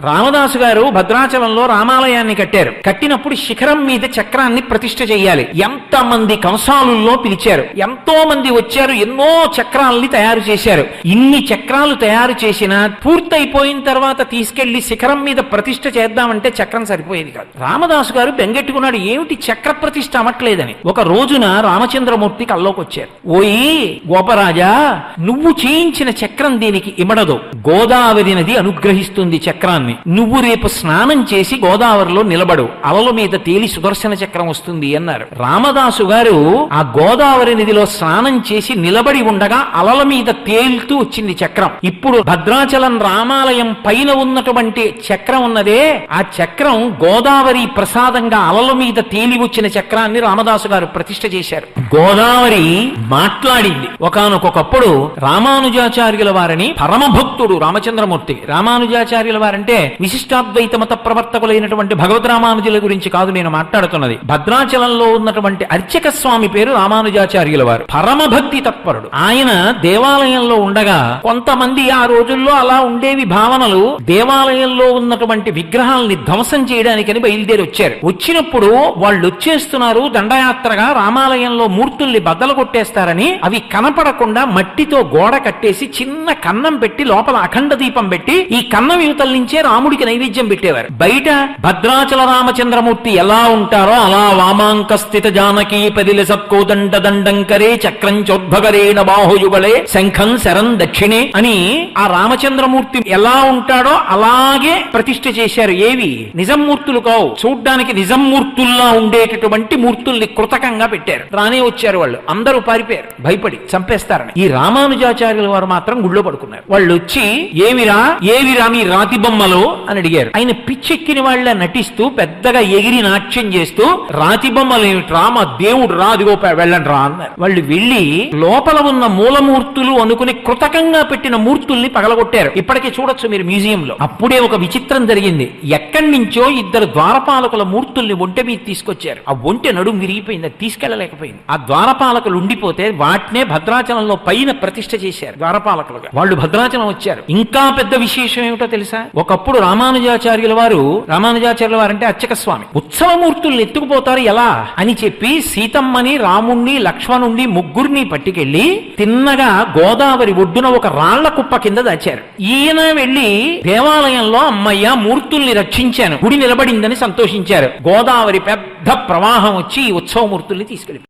రామదాసు గారు భద్రాచలంలో రామాలయాన్ని కట్టారు. కట్టినప్పుడు శిఖరం మీద చక్రాన్ని ప్రతిష్ఠ చెయ్యాలి. ఎంతమంది కంసాలుల్లో పిలిచారు, ఎంతో మంది వచ్చారు, ఎన్నో చక్రాల్ని తయారు చేశారు. ఇన్ని చక్రాలు తయారు చేసినా పూర్తయిపోయిన తర్వాత తీసుకెళ్లి శిఖరం మీద ప్రతిష్ఠ చేద్దామంటే చక్రం సరిపోయేది కాదు. రామదాసు గారు బెంగెట్టుకున్నాడు, ఏమిటి చక్ర ప్రతిష్ఠ అవ్వట్లేదని. ఒక రోజున రామచంద్రమూర్తి కల్లోకి వచ్చారు. ఓయి గోపరాజా, నువ్వు చేయించిన చక్రం దీనికి ఇమడదు. గోదావరి నది అనుగ్రహిస్తుంది చక్రాన్ని. నువ్వు రేపు స్నానం చేసి గోదావరిలో నిలబడు, అలల మీద తేలి సుదర్శన చక్రం వస్తుంది అన్నారు. రామదాసు గారు ఆ గోదావరి నదిలో స్నానం చేసి నిలబడి ఉండగా అలల మీద తేలుతూ వచ్చింది చక్రం. ఇప్పుడు భద్రాచలం రామాలయం పైన ఉన్నటువంటి చక్రం ఉన్నదే, ఆ చక్రం గోదావరి ప్రసాదంగా అలల మీద తేలి వచ్చిన చక్రాన్ని రామదాసు గారు ప్రతిష్ఠ చేశారు. గోదావరి మాట్లాడింది. ఒకానొకప్పుడు రామానుజాచార్యుల వారిని పరమభక్తుడు రామచంద్రమూర్తి. రామానుజాచార్యుల వారంటే విశిష్టాద్వైత మత ప్రవర్తకులైనటువంటి భగవద్ రామానుజుల గురించి కాదు నేను మాట్లాడుతున్నది. భద్రాచలంలో ఉన్నటువంటి అర్చక స్వామి పేరు రామానుజాచార్యుల వారు. పరమభక్తి తత్పరుడు. ఆయన దేవాలయంలో ఉండగా కొంతమంది ఆ రోజుల్లో అలా ఉండేవి భావనలు, దేవాలయంలో ఉన్నటువంటి విగ్రహాలని ధ్వంసం చేయడానికని బయలుదేరి వచ్చారు. వచ్చినప్పుడు వాళ్ళు వచ్చేస్తున్నారు దండయాత్రగా, రామాలయంలో మూర్తుల్ని బద్దలు కొట్టేస్తారని అవి కనపడకుండా మట్టితో గోడ కట్టేసి చిన్న కన్నం పెట్టి లోపల అఖండ దీపం పెట్టి ఈ కన్నం యువతల నుంచే రాముడికి నైవేద్యం పెట్టేవారు. బయట భద్రాచల రామచంద్రమూర్తి ఎలా ఉంటారో అలా వామాంక స్థిత జానకీ పదిల సత్కోదండ దండంకరే చక్రం చోద్భగరేణ బాహుయుగళే శంఖం శరం దక్షిణే అని ఆ రామచంద్రమూర్తి ఎలా ఉంటాడో అలాగే ప్రతిష్ఠ చేశారు. ఏవి నిజం మూర్తులు కావు, చూడ్డానికి నిజం మూర్తుల్లా ఉండేటటువంటి మూర్తుల్ని కృతకంగా పెట్టారు. రానే వచ్చారు వాళ్ళు, అందరూ పారిపోయారు భయపడి చంపేస్తారని. ఈ రామానుజాచార్యుల వారు మాత్రం గుళ్ళో పడుకున్నారు. వాళ్ళు వచ్చి ఏవిరా మీ రాతి బొమ్మలు అని అడిగారు. ఆయన పిచ్చెక్కిన వాళ్ళ నటిస్తూ పెద్దగా ఎగిరి నాట్యం చేస్తూ రాతి బొమ్మలు ఏమిట్రా, మా దేవుడు రా, అదిగో వెళ్ళండి రా అన్నారు. వాళ్ళు వెళ్లి లోపల ఉన్న మూలమూర్తులు అనుకుని కృతకంగా పెట్టిన మూర్తుల్ని పగలగొట్టారు. ఇప్పటికే చూడొచ్చు మీరు మ్యూజియంలో. అప్పుడే ఒక విచిత్రం జరిగింది. ఎక్కడి నుంచో ఇద్దరు ద్వారపాలకుల మూర్తుల్ని ఒంటె మీద తీసుకొచ్చారు. ఆ ఒంటె నడుము విరిగిపోయింది, అది తీసుకెళ్లలేకపోయింది. ఆ ద్వారపాలకులు ఉండిపోతే వాటినే భద్రాచలంలో పైన ప్రతిష్ఠ చేశారు ద్వారపాలకులుగా. వాళ్ళు భద్రాచలం వచ్చారు. ఇంకా పెద్ద విశేషం ఏమిటో తెలుసా? ఒకప్పుడు రామానుజాచార్యుల వారు అంటే అర్చక స్వామి, ఉత్సవమూర్తుల్ని ఎత్తుకుపోతారు ఎలా అని చెప్పి సీతమ్మని, రాముణ్ణి, లక్ష్మణుణ్ణి ముగ్గురిని పట్టుకెళ్లి తిన్నగా గోదావరి ఒడ్డున ఒక రాళ్ల కుప్ప కింద దాచారు. ఈయన వెళ్లి దేవాలయంలో అమ్మయ్య మూర్తుల్ని రక్షించాను, గుడి నిలబడిందని సంతోషించారు. గోదావరి పెద్ద ప్రవాహం వచ్చి ఉత్సవమూర్తుల్ని తీసుకెళ్లి